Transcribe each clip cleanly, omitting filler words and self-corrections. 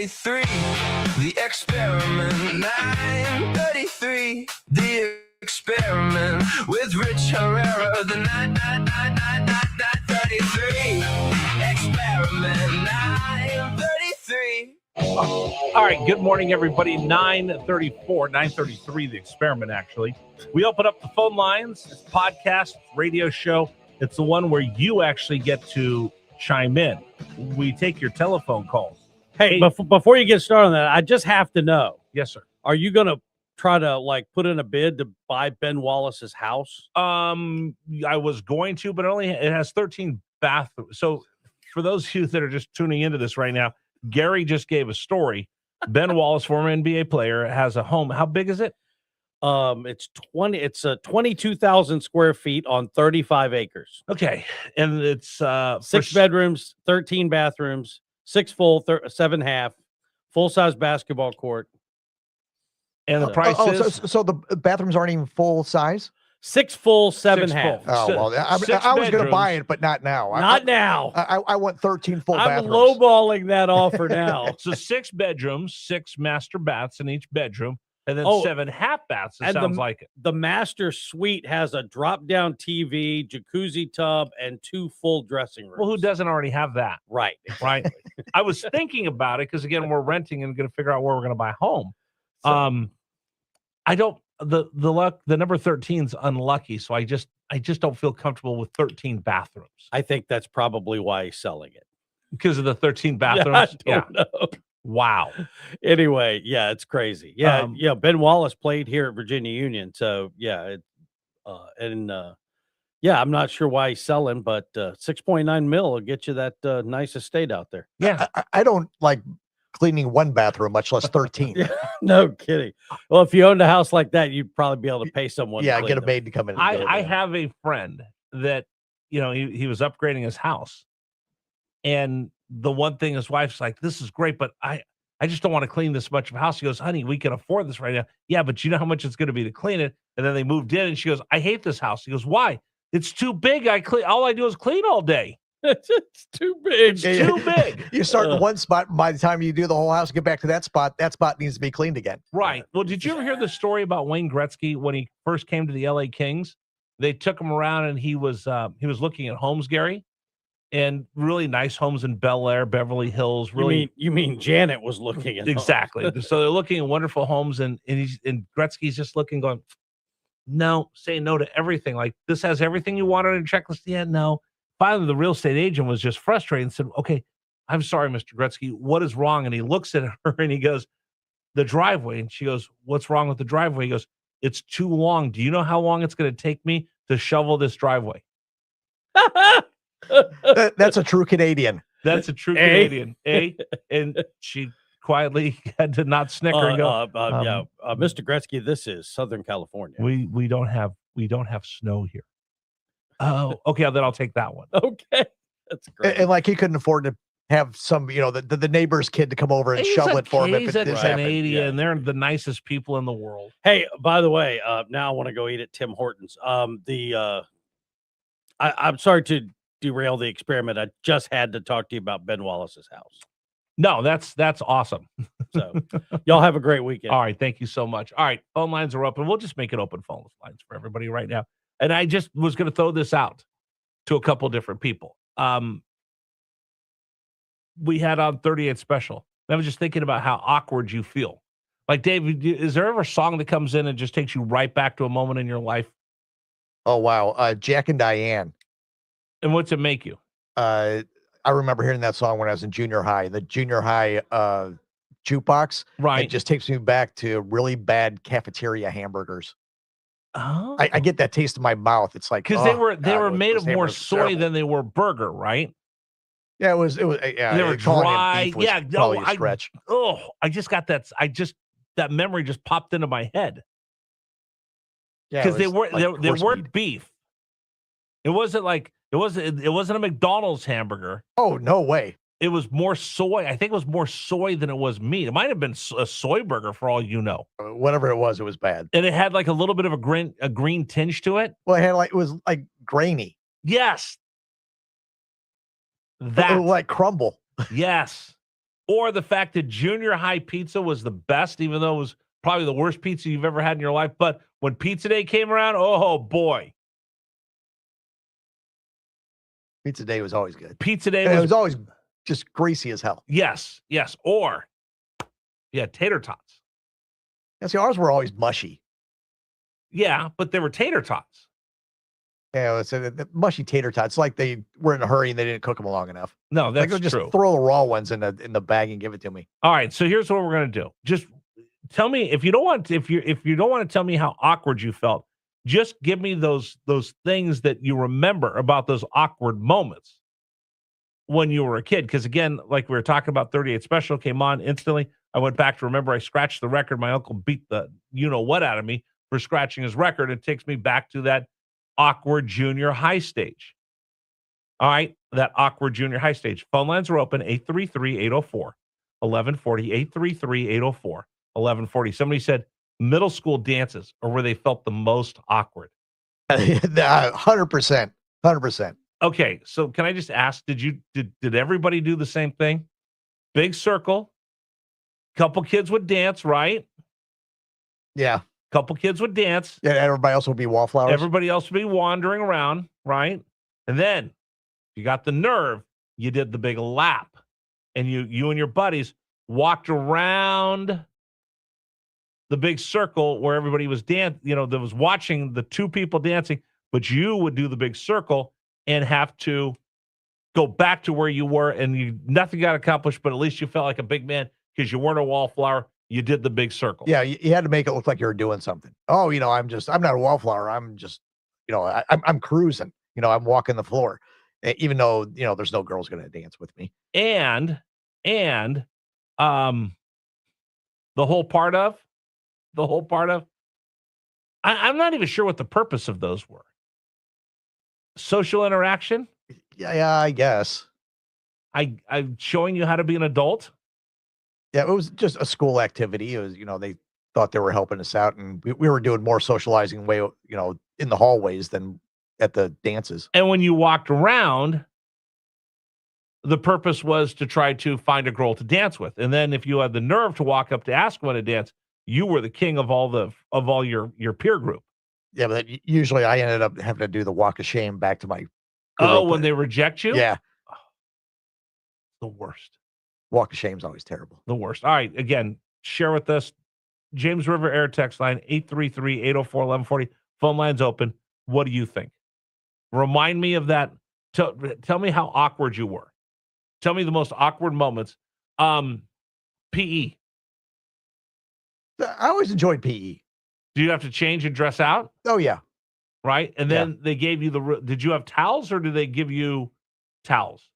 9:33, the experiment. 9:33, the experiment with Rich Herrera. The 9:33 experiment. 9:33. All right, good morning, everybody. 9:33, the experiment, actually. We open up the phone lines. It's podcast, radio show. It's the one where you actually get to chime in. We take your telephone calls. Hey, before you get started on that, I just have to know. Yes, sir. Are you going to try to put in a bid to buy Ben Wallace's house? I was going to, but it has 13 bathrooms. So for those of you that are just tuning into this right now, Gary just gave a story. Ben Wallace, former NBA player, has a home. How big is it? It's 22,000 square feet on 35 acres. Okay, and it's 6 bedrooms, 13 bathrooms, 6 full, 7 half, full-size basketball court. And the price is so the bathrooms aren't even full size. 6 full, 7 half. Oh well, I was going to buy it, but not now. Not now. I want 13 full I'm bathrooms. lowballing that offer now. So 6 bedrooms, 6 master baths in each bedroom, and then 7 half baths. It sounds like it. The master suite has a drop-down TV, jacuzzi tub, and 2 full dressing rooms. Well, who doesn't already have that? Right. Right. I was thinking about it because, again, we're renting and going to figure out where we're going to buy a home. So, I don't. The number 13 is unlucky, so I just don't feel comfortable with 13 bathrooms. I think that's probably why he's selling it. Because of the 13 bathrooms? I don't know. Wow. Anyway, yeah, it's crazy. Yeah, Ben Wallace played here at Virginia Union, so yeah, I'm not sure why he's selling, but 6.9 mil will get you that nice estate out there. Yeah, I don't like cleaning one bathroom, much less 13. Yeah, no kidding. Well, if you owned a house like that, you'd probably be able to pay someone. Yeah, to get a them. maid to come in. And I have a friend that, he was upgrading his house. And the one thing his wife's like, this is great, but I just don't want to clean this much of a house. He goes, honey, we can afford this right now. Yeah, but you know how much it's going to be to clean it. And then they moved in and she goes, I hate this house. He goes, why? It's too big. All I do is clean all day. It's too big. It's too big. You start in one spot, and by the time you do the whole house, get back to that spot needs to be cleaned again. Right. Well, did you ever hear the story about Wayne Gretzky when he first came to the LA Kings? They took him around and he was looking at homes, Gary, and really nice homes in Bel Air, Beverly Hills. Really, You mean Janet was looking at exactly. So they're looking at wonderful homes, and Gretzky's just looking, going, no, saying no to everything. Like, this has everything you want on a checklist. Yeah, no. Finally, the real estate agent was just frustrated and said, okay, I'm sorry, Mr. Gretzky, what is wrong? And he looks at her and he goes, the driveway. And she goes, what's wrong with the driveway? He goes, it's too long. Do you know how long it's going to take me to shovel this driveway? That's a true Canadian. That's a true Canadian. And she quietly had to not snicker and go, Mr. Gretzky, this is Southern California. We don't have snow here. Oh, okay. Then I'll take that one. Okay, that's great. And like he couldn't afford to have some, the neighbor's kid to come over and shovel it for him. He's If it a this Canadian. happened. They're the nicest people in the world. Hey, by the way, now I want to go eat at Tim Hortons. I'm sorry to derail the experiment. I just had to talk to you about Ben Wallace's house. No, that's awesome. So y'all have a great weekend. All right. Thank you so much. All right. Phone lines are open. We'll just make it open phone lines for everybody right now. And I just was going to throw this out to a couple different people. We had on 38 Special. I was just thinking about how awkward you feel. Like, Dave, is there ever a song that comes in and just takes you right back to a moment in your life? Oh, wow. Jack and Diane. And what's it make you? I remember hearing that song when I was in junior high. The junior high jukebox. Right. It just takes me back to really bad cafeteria hamburgers. Oh, I get that taste in my mouth. It's like, because they were made of more soy than they were burger, right? Yeah, it was. Yeah, they were dry. Yeah, probably a stretch. I just got that. That memory just popped into my head. Yeah, because they weren't beef. It wasn't a McDonald's hamburger. Oh, no way. It was more soy. I think it was more soy than it was meat. It might have been a soy burger for all you know. Whatever it was bad. And it had like a little bit of a green tinge to it. Well, it was like grainy. Yes. That like crumble. Yes. or the fact that junior high pizza was the best, even though it was probably the worst pizza you've ever had in your life. But when pizza day came around, oh boy, Pizza day was always good. pizza day And it was was always just greasy as hell. yes. Or yeah, tater tots. And see, ours were always mushy. Yeah, but they were tater tots. Yeah, it's the mushy tater tots. Like they were in a hurry and they didn't cook them long enough. No, Like, that's just true. throw the raw ones in the bag and give it to me. All right, so here's what we're gonna do. Just tell me if you don't want to, if you don't want to tell me how awkward you felt. Just give me those things that you remember about those awkward moments when you were a kid. Because again, like we were talking about, 38 Special came on instantly. I went back to remember I scratched the record. My uncle beat the you know what out of me for scratching his record. It takes me back to that awkward junior high stage. All right, that awkward junior high stage. Phone lines are open, 833-804-1140, 833-804-1140. Somebody said middle school dances are where they felt the most awkward. 100%. 100%. Okay, so can I just ask, did everybody do the same thing? Big circle, couple kids would dance, right? Yeah. Couple kids would dance. Yeah. Everybody else would be wallflowers. Everybody else would be wandering around, right? And then you got the nerve, you did the big lap. And you and your buddies walked around the big circle where everybody was that was watching the two people dancing, but you would do the big circle and have to go back to where you were, and nothing got accomplished, but at least you felt like a big man because you weren't a wallflower. You did the big circle. Yeah, you had to make it look like you were doing something. Oh, I'm not a wallflower. I'm just, I'm cruising. I'm walking the floor, even though there's no girls going to dance with me. And the whole part of, I'm not even sure what the purpose of those were. Social interaction. Yeah, I guess. I'm showing you how to be an adult. Yeah, it was just a school activity. It was, they thought they were helping us out, and we were doing more socializing in the hallways than at the dances. And when you walked around, the purpose was to try to find a girl to dance with. And then if you had the nerve to walk up to ask one to dance, you were the king of all your peer group. Yeah, but usually I ended up having to do the walk of shame back to my group. Oh, when they reject you? Yeah. Oh, the worst. Walk of shame's always terrible. The worst. All right. Again, share with us. James River Air Text line, 833-804-1140. Phone lines open. What do you think? Remind me of that. Tell me how awkward you were. Tell me the most awkward moments. PE. I always enjoyed PE. Do you have to change and dress out? Oh, yeah. Right? And then they gave you did you have towels or did they give you towels?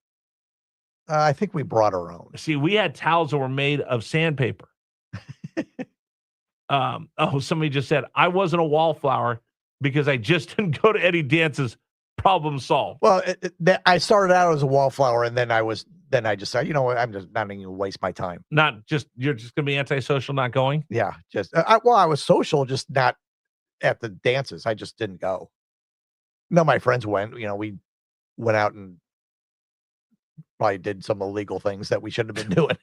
I think we brought our own. See, we had towels that were made of sandpaper. Somebody just said, I wasn't a wallflower because I just didn't go to any dances. Problem solved. Well, I started out as a wallflower, and then I just said, I'm just not even going to waste my time. You're just going to be antisocial, not going? Yeah, just, I was social, just not at the dances. I just didn't go. No, my friends went, we went out and probably did some illegal things that we shouldn't have been doing.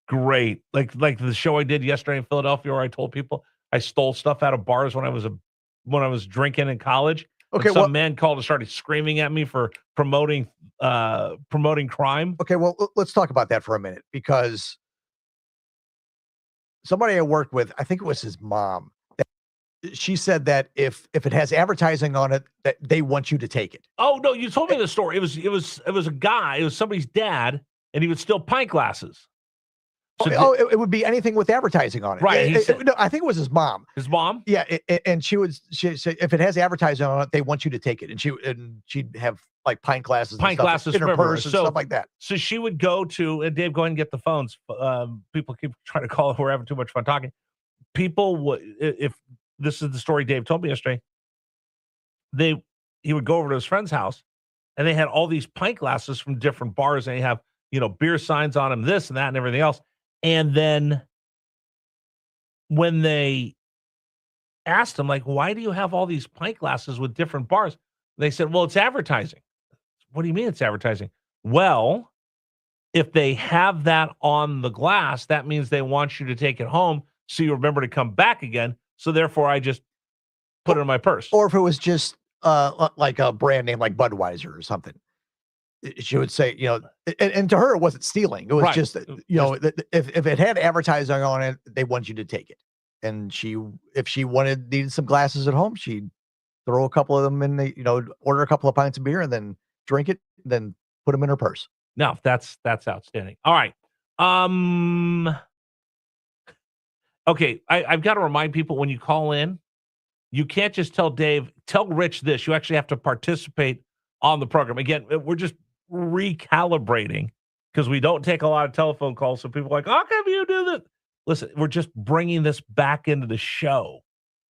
Great. Like the show I did yesterday in Philadelphia where I told people I stole stuff out of bars when I was drinking in college. Okay, some man called and started screaming at me for promoting crime. Okay, well, let's talk about that for a minute, because somebody I worked with, I think it was his mom, she said that if it has advertising on it, that they want you to take it. Oh no, you told me the story. It was a guy, it was somebody's dad, and he would steal pint glasses. So it would be anything with advertising on it. Right. No, I think it was his mom. His mom? Yeah. And she said, if it has advertising on it, they want you to take it. And she'd have like pint glasses in her purse and stuff like that. So she would go to, and Dave, go ahead and get the phones. People keep trying to call. We're having too much fun talking. People would, if this is the story Dave told me yesterday, he would go over to his friend's house and they had all these pint glasses from different bars, and they have, beer signs on them, this and that and everything else. And then when they asked him, like, why do you have all these pint glasses with different bars? They said, well, it's advertising. What do you mean it's advertising? Well, If they have that on the glass, that means they want you to take it home so you remember to come back again. So therefore, I just put it in my purse. Or if it was just like a brand name like Budweiser or something, she would say, and to her, it wasn't stealing. It was Right. just, if it had advertising on it, they want you to take it. And if she needed some glasses at home, she'd throw a couple of them in order a couple of pints of beer and then drink it, then put them in her purse. No, that's outstanding. All right. Okay. I've got to remind people when you call in, you can't just tell Rich this. You actually have to participate on the program. Again, we're just recalibrating because we don't take a lot of telephone calls. So people are like, how come you do this? Listen, we're just bringing this back into the show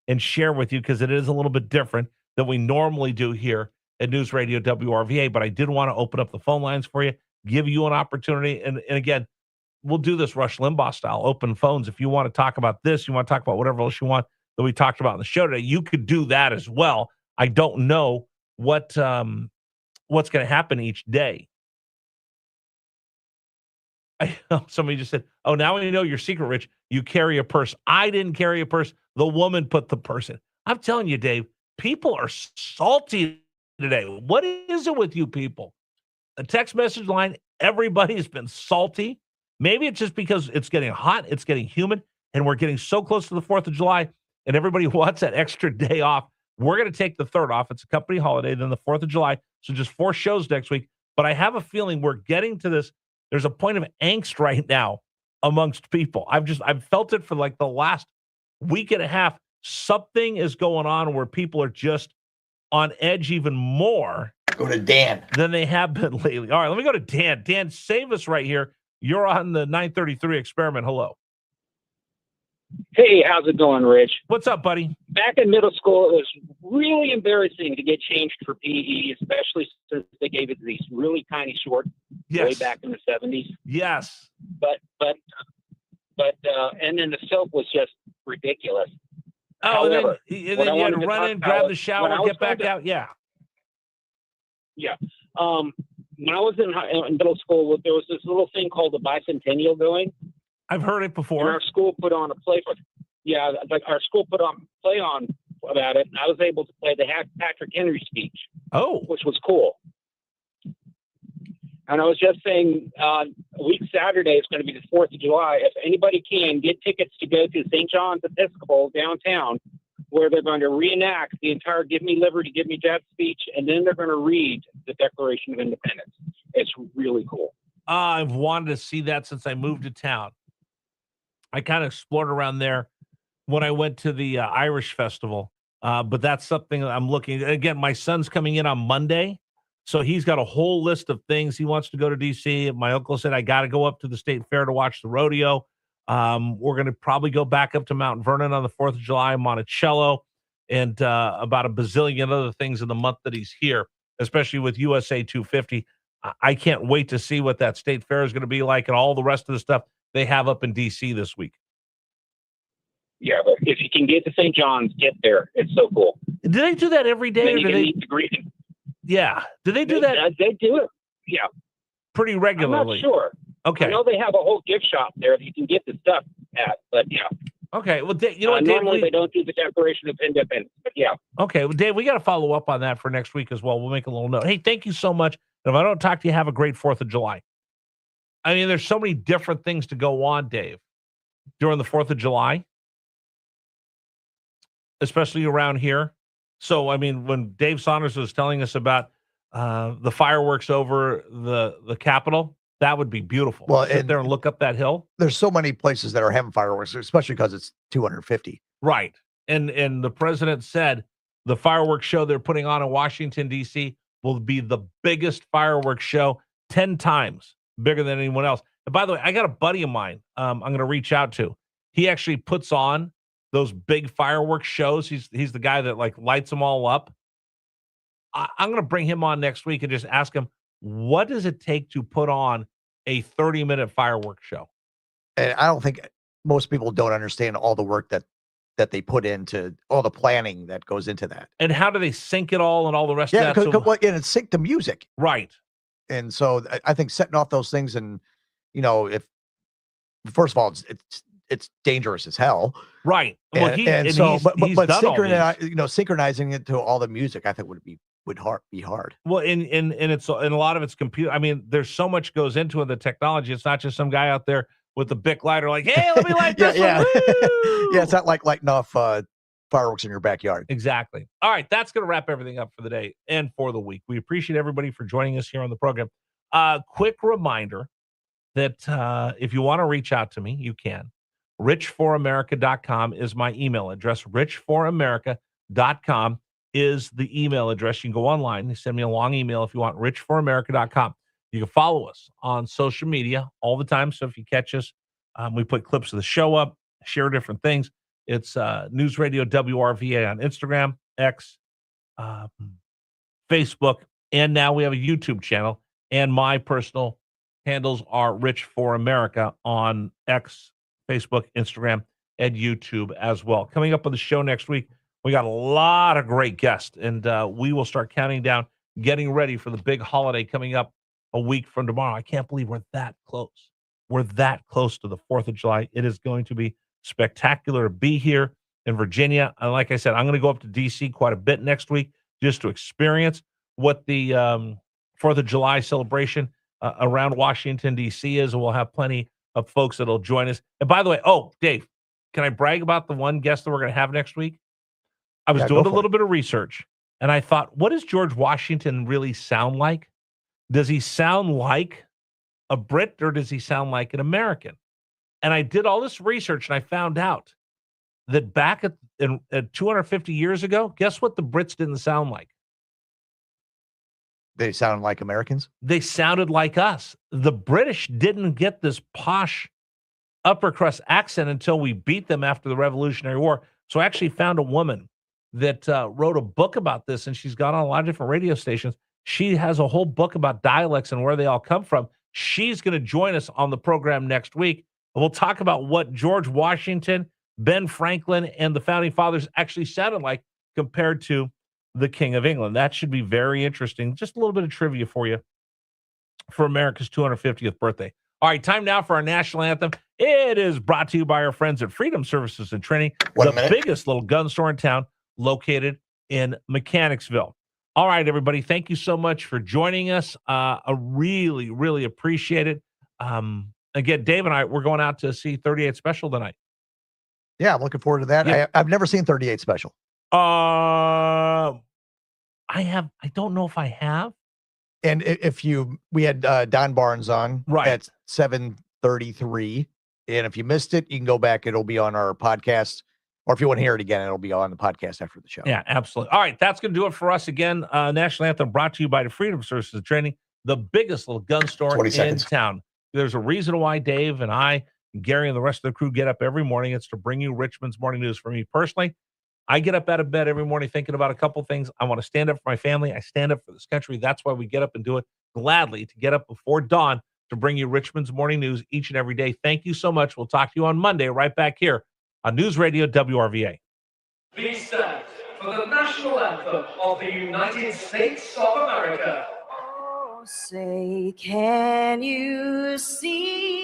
and share with you because it is a little bit different than we normally do here at News Radio WRVA. But I did want to open up the phone lines for you, give you an opportunity. And again, we'll do this Rush Limbaugh style, open phones. If you want to talk about this, you want to talk about whatever else you want that we talked about in the show today, you could do that as well. I don't know what's going to happen each day. Somebody just said, oh, now we know your secret, Rich. You carry a purse. I didn't carry a purse. The woman put the purse in. I'm telling you, Dave, people are salty today. What is it with you people? The text message line, everybody's been salty. Maybe it's just because it's getting hot, it's getting humid, and we're getting so close to the 4th of July, and everybody wants that extra day off. We're going to take the 3rd off. It's a company holiday, then the 4th of July. So just 4 shows next week. But I have a feeling we're getting to this. There's a point of angst right now amongst people. I've felt it for like the last week and a half. Something is going on where people are just on edge even more. Go to Dan. Than they have been lately. All right, let me go to Dan. Dan, save us right here. You're on the 933 experiment. Hello. Hey, how's it going, Rich? What's up, buddy? Back in middle school, it was really embarrassing to get changed for PE, especially since they gave it these really tiny shorts way back in the 70s. Yes. But and then the soap was just ridiculous. Oh, However, and then you had to run in, grab the shower, get back out. Yeah. Yeah. When I was in middle school, there was this little thing called the bicentennial going. I've heard it before. And our school put on a play for, our school put on play on about it, and I was able to play the Patrick Henry speech. Oh, which was cool. And I was just saying, a week Saturday is going to be the 4th of July. If anybody can, get tickets to go to St. John's Episcopal downtown, where they're going to reenact the entire "Give Me Liberty, Give Me Death" speech, and then they're going to read the Declaration of Independence. It's really cool. I've wanted to see that since I moved to town. I kind of explored around there when I went to the Irish Festival, but that's something that I'm looking. Again, my son's coming in on Monday, so he's got a whole list of things he wants to go to D.C. My uncle said I got to go up to the state fair to watch the rodeo. We're going to probably go back up to Mount Vernon on the 4th of July, Monticello, and about a bazillion other things in the month that he's here, especially with USA 250. I can't wait to see what that state fair is going to be like and all the rest of the stuff they have up in D.C. this week. Yeah, but if you can get to St. John's, get there. It's so cool. Do they do that every day? Then Or you do can they? eat the greeting. Yeah. Do they do that They do it. Yeah. pretty I'm regularly? not sure. Okay. I know they have a whole gift shop there that you can get the stuff at, but yeah. Okay. Well, you know what, Dave? Normally they don't do the Declaration of Independence, but yeah. Okay. Well, Dave, we got to follow up on that for next week as well. We'll make a little note. Hey, thank you so much. And if I don't talk to you, have a great 4th of July. I mean, there's so many different things to go on, Dave, during the 4th of July, especially around here. So, I mean, when Dave Saunders was telling us about the fireworks over the Capitol, that would be beautiful. Well, sit there and look up that hill. There's so many places that are having fireworks, especially because it's 250. Right. And the president said the fireworks show they're putting on in Washington, D.C. will be the biggest fireworks show, 10 times bigger than anyone else. And by the way, I got a buddy of mine I'm going to reach out to. He actually puts on those big fireworks shows. He's the guy that like lights them all up. I'm going to bring him on next week and just ask him, what does it take to put on a 30-minute fireworks show? And I don't think most people don't understand all the work that they put into all the planning that goes into that. And how do they sync it all and all the rest Yeah, of that? and it's sync to music. Right. And so I think setting off those things, and if first of all, it's dangerous as hell, right? Well, he's synchronizing it to all the music, I think would be hard. Well, and it's a lot of it's computer. I mean, there's so much goes into it, the technology. It's not just some guy out there with a Bic lighter, like, hey, let me light this one. Yeah, it's not like lighting off fireworks in your backyard. Exactly. All right, that's going to wrap everything up for the day and for the week. We appreciate everybody for joining us here on the program. Quick reminder that if you want to reach out to me, you can. richforamerica.com is my email address. richforamerica.com is the email address. You can go online and send me a long email if you want. richforamerica.com. You can follow us on social media all the time. So if you catch us, we put clips of the show up, share different things. It's News Radio WRVA on Instagram, X, Facebook, and now we have a YouTube channel. And my personal handles are Rich for America on X, Facebook, Instagram, and YouTube as well. Coming up on the show next week, we got a lot of great guests, and we will start counting down, getting ready for the big holiday coming up a week from tomorrow. I can't believe we're that close. We're that close to the 4th of July. It is going to be spectacular to be here in Virginia. And like I said, I'm going to go up to D.C. quite a bit next week just to experience what the 4th of July celebration around Washington, D.C. is, and we'll have plenty of folks that'll join us. And by the way, Dave, can I brag about the one guest that we're going to have next week? I was doing a little bit of research, and I thought, what does George Washington really sound like? Does he sound like a Brit, or does he sound like an American? And I did all this research, and I found out that back at 250 years ago, guess what the Brits didn't sound like? They sound like Americans? They sounded like us. The British didn't get this posh upper crust accent until we beat them after the Revolutionary War. So I actually found a woman that wrote a book about this, and she's gone on a lot of different radio stations. She has a whole book about dialects and where they all come from. She's going to join us on the program next week. And we'll talk about what George Washington, Ben Franklin, and the Founding Fathers actually sounded like compared to the King of England. That should be very interesting. Just a little bit of trivia for you for America's 250th birthday. All right, time now for our national anthem. It is brought to you by our friends at Freedom Services and Training, the biggest little gun store in town, located in Mechanicsville. All right, everybody, thank you so much for joining us. I really, really appreciate it. Again, Dave and I, we're going out to see 38 Special tonight. Yeah, I'm looking forward to that. Yeah. I've never seen 38 Special. I don't know if I have. And we had Don Barnes on at 7:33. And if you missed it, you can go back. It'll be on our podcast. Or if you want to hear it again, it'll be on the podcast after the show. Yeah, absolutely. All right, that's going to do it for us again. National Anthem brought to you by the Freedom Services and Training, the biggest little gun store in town. There's a reason why Dave and I, Gary, and the rest of the crew get up every morning. It's to bring you Richmond's morning news. For me personally, I get up out of bed every morning thinking about a couple things. I want to stand up for my family. I stand up for this country. That's why we get up and do it gladly, to get up before dawn to bring you Richmond's morning news each and every day. Thank you so much. We'll talk to you on Monday right back here on News Radio WRVA. Please stand for the national anthem of the United States of America. Oh, say, can you see